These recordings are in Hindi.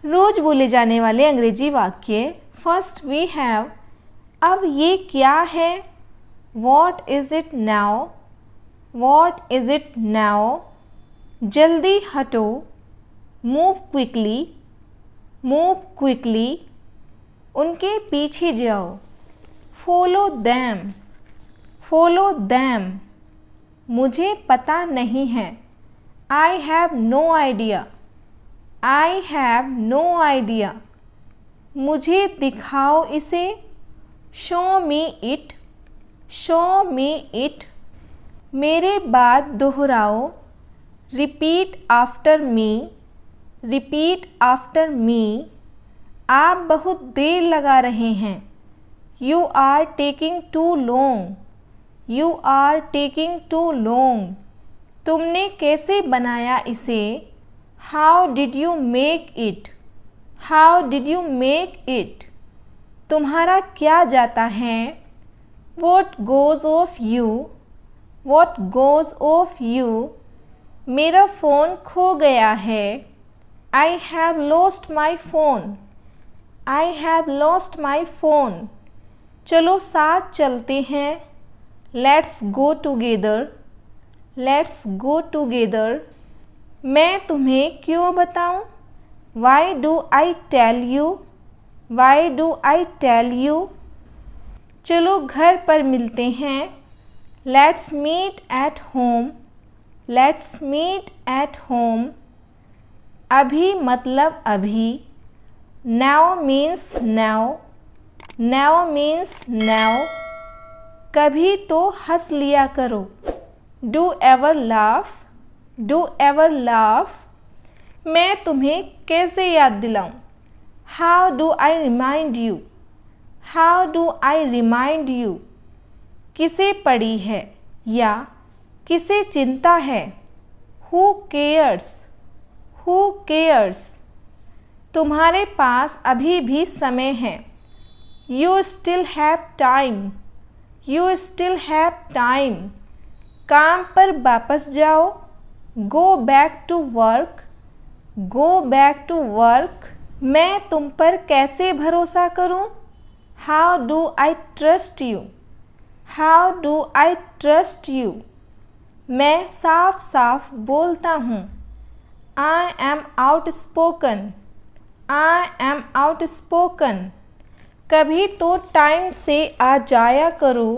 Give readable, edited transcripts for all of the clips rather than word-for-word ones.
रोज बोले जाने वाले अंग्रेजी वाक्य। फर्स्ट वी हैव अब ये क्या है, what is it now, what is it now. जल्दी हटो, मूव क्विकली, मूव क्विकली। उनके पीछे जाओ, फॉलो दैम, फॉलो दैम। मुझे पता नहीं है, I have no idea, I have no idea. मुझे दिखाओ इसे, show me it, show me it. मेरे बाद दोहराओ, repeat after me, repeat after me. आप बहुत देर लगा रहे हैं, you are taking too long, you are taking too long. तुमने कैसे बनाया इसे, how did you make it, how did you make it. तुम्हारा क्या जाता है, what goes of you, what goes of you. मेरा फ़ोन खो गया है, I have lost my phone, I have lost my phone. चलो साथ चलते हैं, let's go together, let's go together. मैं तुम्हें क्यों बताऊं, why do I tell you, why do I tell you. चलो घर पर मिलते हैं, let's meet at home, let's meet at home. अभी मतलब अभी, now means now, now means now. कभी तो हंस लिया करो, do ever laugh, do ever laugh. मैं तुम्हें कैसे याद दिलाऊं, how do I remind you, how do I remind you. किसे पड़ी है या किसे चिंता है, हु केयर्स, हु केयर्स। तुम्हारे पास अभी भी समय है, you still have time, you still have time. काम पर वापस जाओ, go back to work, go back to work. मैं तुम पर कैसे भरोसा करूं, how do I trust you, how do I trust you. मैं साफ साफ बोलता हूँ, I am outspoken, I am outspoken. कभी तो टाइम से आ जाया करो,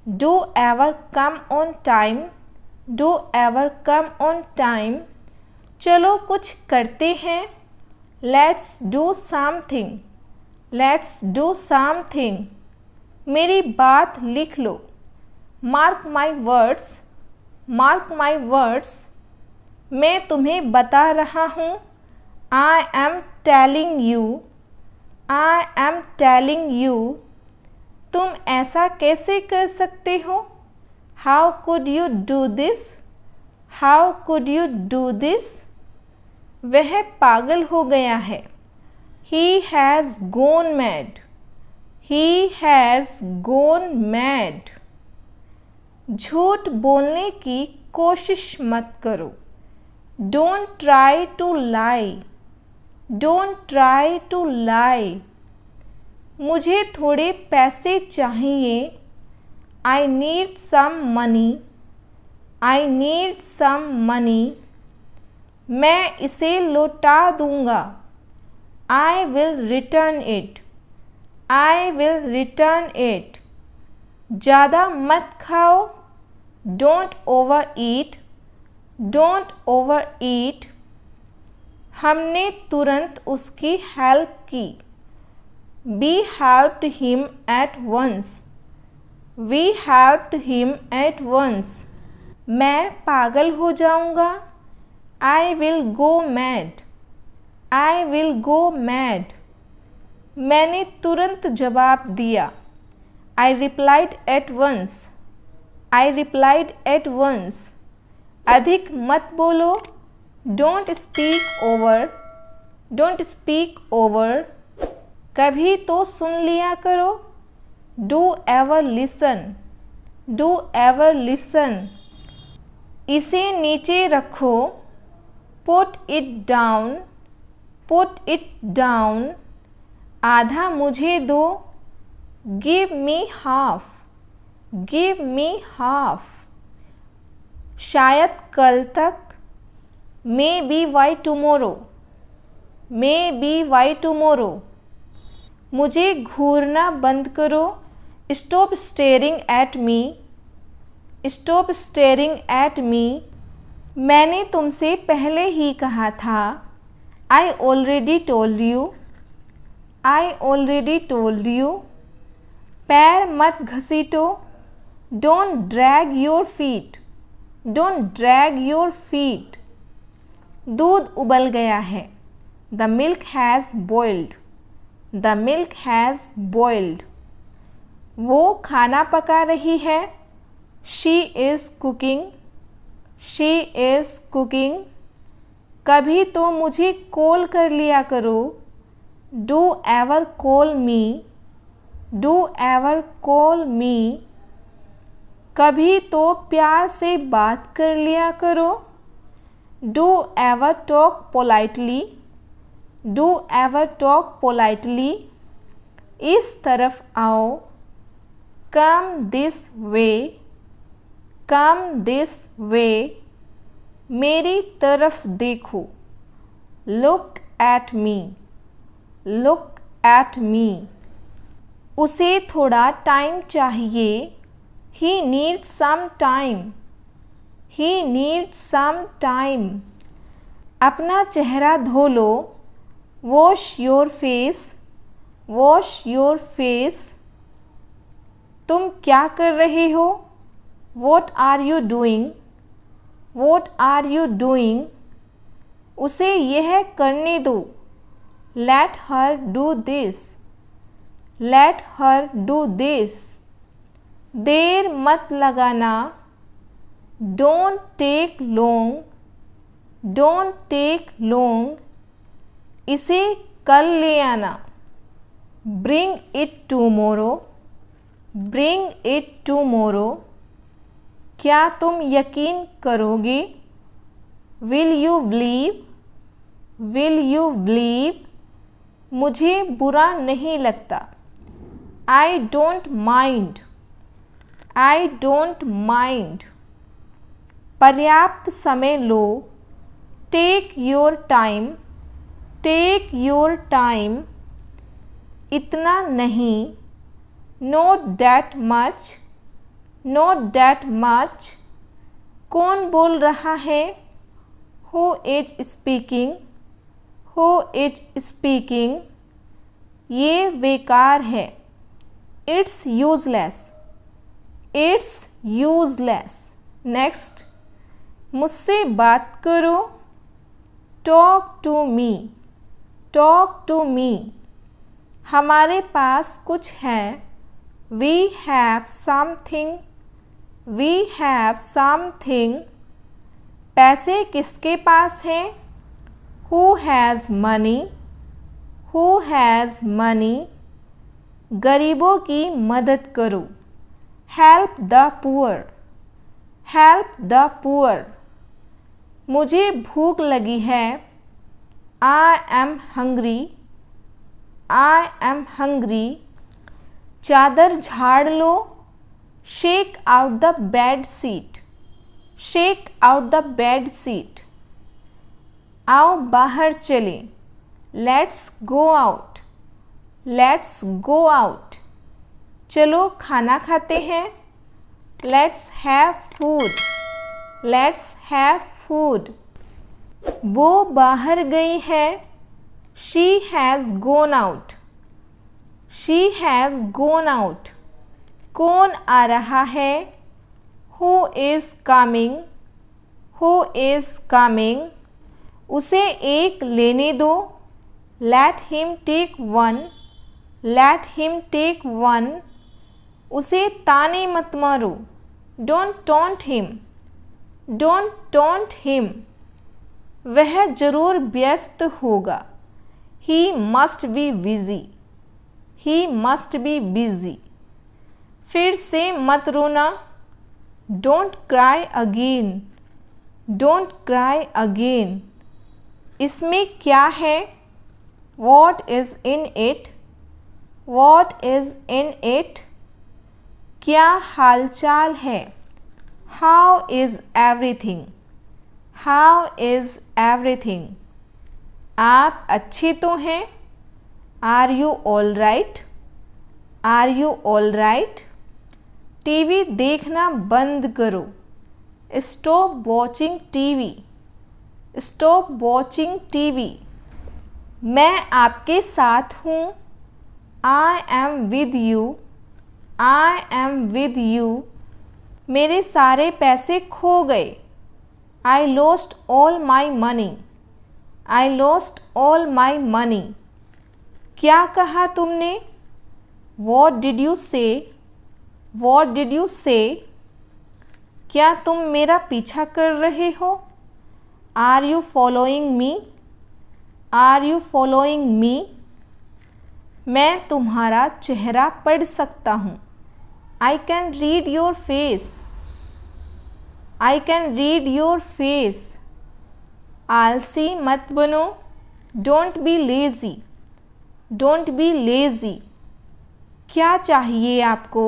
do ever come on time, do ever come on time. चलो कुछ करते हैं, let's do something, let's do something. मेरी बात लिख लो, mark my words, mark my words. मैं तुम्हें बता रहा हूँ, I am telling you, I am telling you. तुम ऐसा कैसे कर सकते हो, how could you do this, how could you do this. वह पागल हो गया है, he has gone mad, he has gone mad. झूठ बोलने की कोशिश मत करो, don't try to lie, don't try to lie. मुझे थोड़े पैसे चाहिए, I need some money, I need some money. मैं इसे लौटा दूंगा, I will return it, I will return it. ज़्यादा मत खाओ, don't overeat, don't overeat. हमने तुरंत उसकी हेल्प की, we helped him at once, we helped him at once. मैं पागल हो जाऊंगा, I will go mad, I will go mad. मैंने तुरंत जवाब दिया, I replied at once, I replied at once. अधिक मत बोलो, don't speak over, don't speak over. कभी तो सुन लिया करो, do ever listen, do ever listen. इसे नीचे रखो, put it down, put it down, आधा मुझे दो, give me half, give me half, शायद कल तक, maybe by tomorrow, maybe by tomorrow, मुझे घूरना बंद करो, stop staring at me, stop staring at me, मैंने तुमसे पहले ही कहा था, I already told you, I already told you, पैर मत घसीटो, don't drag your feet, don't drag your feet, दूध उबल गया है, the milk has boiled, the milk has boiled, वो खाना पका रही है, she is cooking, she is cooking, कभी तो मुझे कॉल कर लिया करो, do ever call me, do ever call me, कभी तो प्यार से बात कर लिया करो, do ever talk politely, do ever talk politely, इस तरफ आओ, come this way, come this way, मेरी तरफ देखो, look at me, look at me, उसे थोड़ा टाइम चाहिए, he needs some time, he needs some time, अपना चेहरा धो लो, wash your face, wash your face, तुम क्या कर रहे हो, what are you doing, what are you doing, उसे यह करने दो, let her do this, let her do this, देर मत लगाना, don't take long, don't take long, इसे कल ले आना, bring it tomorrow, bring it tomorrow, क्या तुम यकीन करोगे, will you believe, will you believe, मुझे बुरा नहीं लगता, I don't mind, I don't mind, पर्याप्त समय लो, take your time, take your time, इतना नहीं, not that much, not that much, कौन बोल रहा है, who is speaking, who is speaking, ये बेकार है, it's useless, it's useless, next, मुझसे बात करो, talk to me, talk to मी, हमारे पास कुछ है, we have something, we have something, पैसे किसके पास हैं, who has money, who has money, गरीबों की मदद करो, help the poor, help the poor, मुझे भूख लगी है, I am hungry, I am hungry, चादर झाड़ लो, shake out the bed sheet, shake out the bed sheet, आओ बाहर चलें, let's go out, let's go out, चलो खाना खाते हैं, let's have food, let's have food, वो बाहर गई है, she has gone out, she has gone out, कौन आ रहा है, who is coming, who is coming, उसे एक लेने दो, let him take one, let him take one, उसे ताने मत मारो, don't taunt him, don't taunt him, वह जरूर व्यस्त होगा, he must be busy, he must be busy, फिर से मत रोना, don't cry again, don't cry again, इसमें क्या है, What is in it? What is in it? क्या हालचाल है? How is everything? How is everything? आप अच्छे तो हैं? Are you all right? Are you all right? TV देखना बंद करो. Stop watching TV. Stop watching TV. मैं आपके साथ हूँ. I am with you. I am with you. मेरे सारे पैसे खो गए. I lost all my money. I lost all my money. क्या कहा तुमने? What did you say? What did you say? क्या तुम मेरा पीछा कर रहे हो? Are you following me? Are you following me? मैं तुम्हारा चेहरा पढ़ सकता हूँ. I can read your face. I can read your face. आलसी मत बनो. Don't be lazy. Don't be lazy. क्या चाहिए आपको?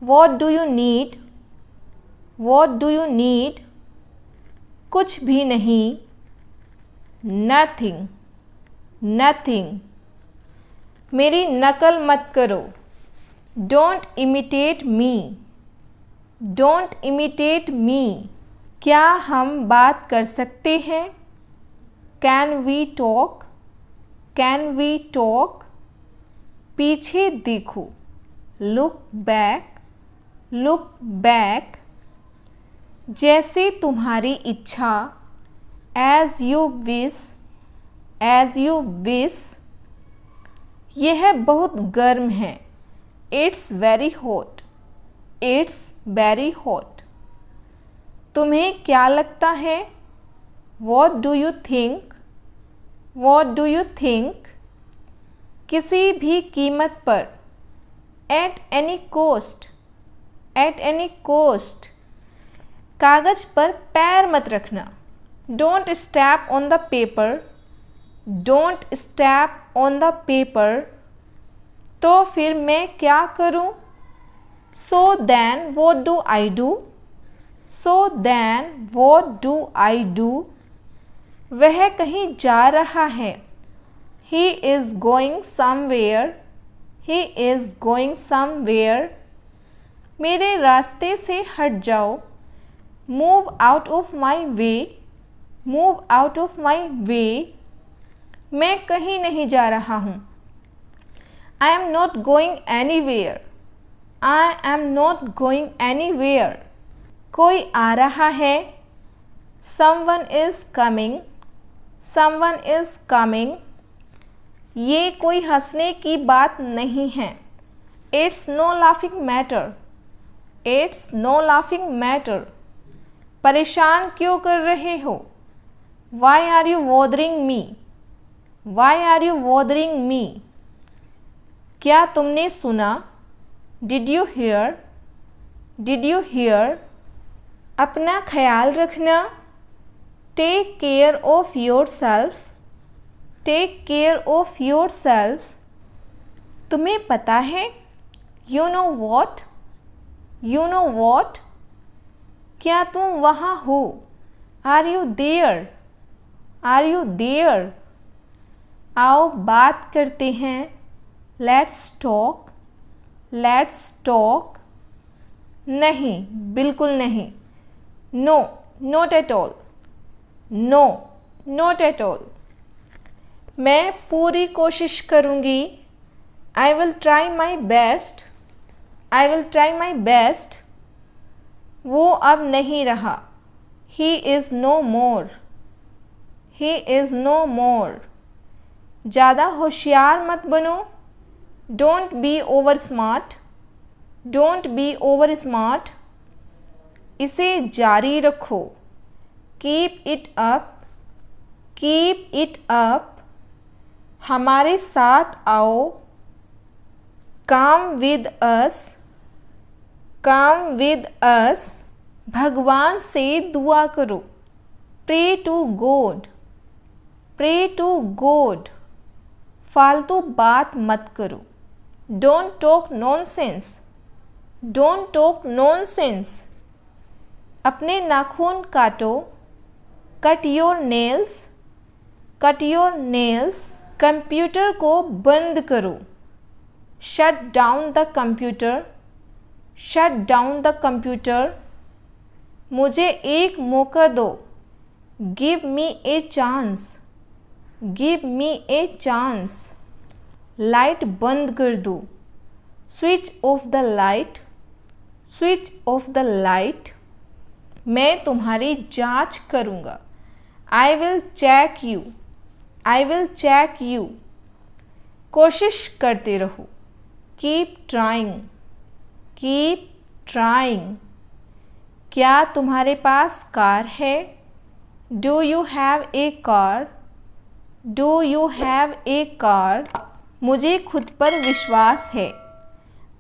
What do you need? What do you need? कुछ भी नहीं. Nothing. Nothing. मेरी नकल मत करो. Don't imitate me. Don't imitate me. क्या हम बात कर सकते हैं? Can we talk? Can we talk? पीछे देखो. Look back. Look back. जैसे तुम्हारी इच्छा. As you wish. As you wish. यह बहुत गर्म है. It's very hot. It's very hot. तुम्हें क्या लगता है? What do you think? What do you think? किसी भी कीमत पर. At any cost. At any cost. कागज पर पैर मत रखना. Don't step on the paper. Don't step on the paper. तो फिर मैं क्या करूं? So then what do I do? So then what do I do? वह कहीं जा रहा है. He is going somewhere. He is going somewhere. मेरे रास्ते से हट जाओ. Move out of my way. Move out of my way. मैं कहीं नहीं जा रहा हूँ. I am not going anywhere. I am not going anywhere. कोई आ रहा है. Someone is coming. Someone is coming. ये कोई हंसने की बात नहीं है. It's no laughing matter. It's no laughing matter. परेशान क्यों कर रहे हो? Why are you bothering me? Why are you bothering me? क्या तुमने सुना? Did you hear? Did you hear? अपना ख्याल रखना. Take care of yourself. Take care of yourself. तुम्हें पता है? You know what? You know what? क्या तुम वहाँ हो? Are you there? Are you there? आओ बात करते हैं. Let's talk. Let's talk. नहीं, बिल्कुल नहीं. No, not at all. No, not at all. मैं पूरी कोशिश करूँगी. I will try my best. I will try my best. वो अब नहीं रहा. He is no more. He is no more. ज़्यादा होशियार मत बनो. Don't be over smart. Don't be over smart. इसे जारी रखो. Keep it up. Keep it up. हमारे साथ आओ. Come with us. Come with us. भगवान से दुआ करो. Pray to God. Pray to God. फालतू बात मत करो। Don't talk nonsense, don't talk nonsense. अपने नाखून काटो, cut your nails, cut your nails. Computer को बंद करो, shut down the computer, shut down the computer. मुझे एक मौका दो, give me a chance, give me a chance. Light बंद कर दो, switch off the light, switch off the light. मैं तुम्हारी जांच करूँगा, I will check you, I will check you. कोशिश करते रहो, कीप ट्राइंग, कीप ट्राइंग। क्या तुम्हारे पास कार है? Do you have a car, do you have a car. मुझे खुद पर विश्वास है,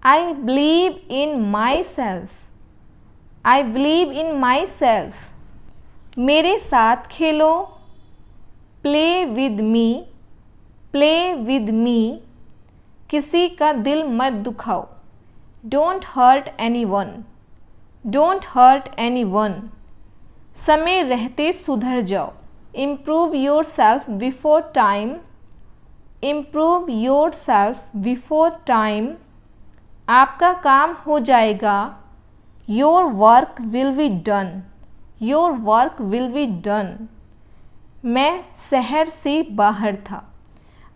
I believe in myself, I believe in myself. मेरे साथ खेलो, play with me, play with me. किसी का दिल मत दुखाओ, don't hurt anyone, don't hurt anyone. समय रहते सुधर जाओ, improve yourself before time, improve yourself before time. आपका काम हो जाएगा, your work will be done, your work will be done. मैं शहर से बाहर था,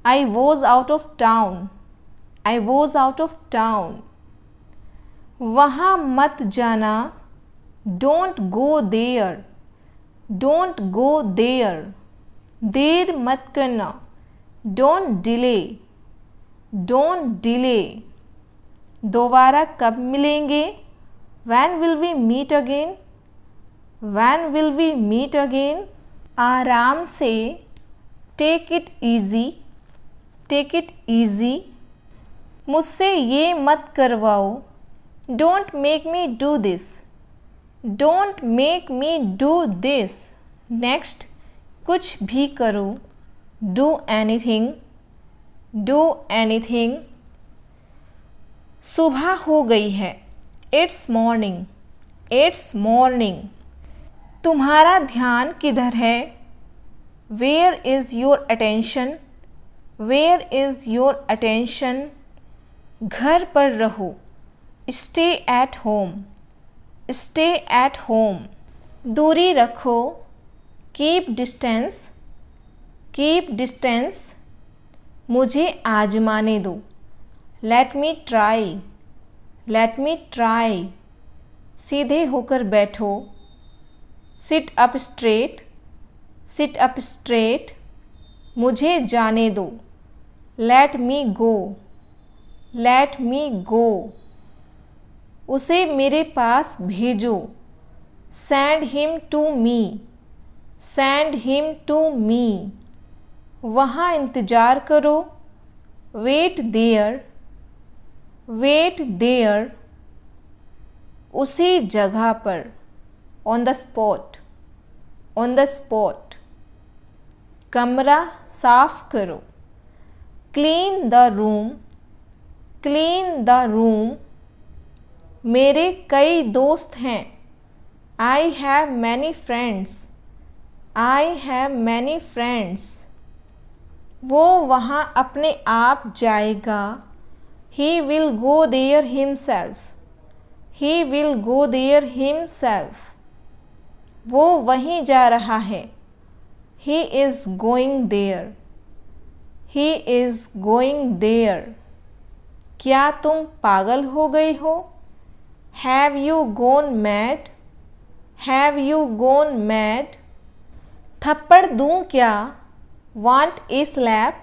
I was out of town, I was out of town. वहाँ मत जाना, don't go there, don't go there. देर मत करना, डोंट डिले, डोंट डिले। दोबारा कब मिलेंगे? When will we meet again? When will we meet again? आराम से, take it easy, take it easy। मुझसे ये मत करवाओ, don't make me do this, don't make me do this। Next, कुछ भी करो, do anything, do anything। सुबह हो गई है, इट्स मॉर्निंग, इट्स मॉर्निंग। तुम्हारा ध्यान किधर है? Where is your attention, where is your attention. घर पर रहो, stay at home, stay at home. दूरी रखो, कीप डिस्टेंस, कीप डिस्टेंस। मुझे आजमाने दो, let me try, let me try. सीधे होकर बैठो, sit up straight, sit up straight. मुझे जाने दो, लेट मी गो, लेट मी गो। उसे मेरे पास भेजो, send him to me, send him to me. वहाँ इंतज़ार करो, वेट देयर, वेट देयर। उसी जगह पर, on the spot, on the spot. कमरा साफ करो, clean the room, clean the room. मेरे कई दोस्त हैं, I have many friends, I have many friends. वो वहाँ अपने आप जाएगा, he will go there himself, he will go there himself। वो वहीं जा रहा है, he is going there, he is going there। क्या तुम पागल हो गई हो? Have you gone mad, have you gone mad। थप्पड़ दूं क्या? Want a slap,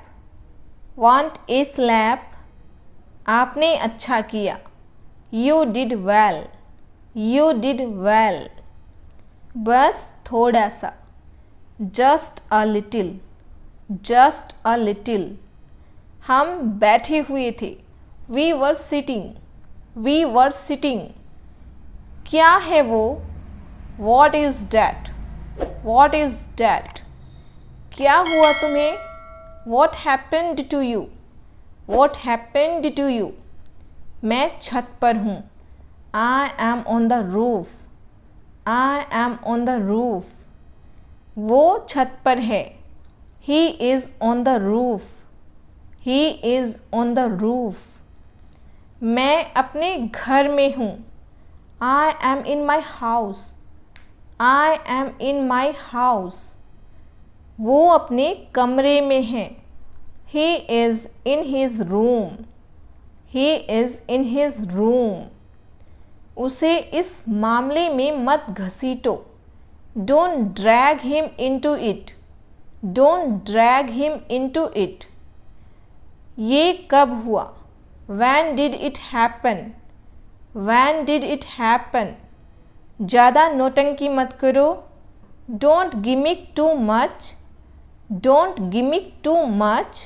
want a slap। आपने अच्छा किया, You did well, you did well। बस थोड़ा सा, Just a little, just a little। हम बैठे हुए थे, We were sitting, we were sitting। क्या है वो? What is that, what is that। क्या हुआ तुम्हें? What happened to you? What happened to you? मैं छत पर हूँ. I am on the roof. I am on the roof. वो छत पर है. He is on the roof. He is on the roof. मैं अपने घर में हूँ. I am in my house. I am in my house. वो अपने कमरे में है. He is in his room. He is in his room. उसे इस मामले में मत घसीटो. Don't drag him into it. Don't drag him into it. ये कब हुआ? When did it happen? When did it happen? ज़्यादा नौटंकी मत करो. Don't gimmick too much. Don't gimmick too much.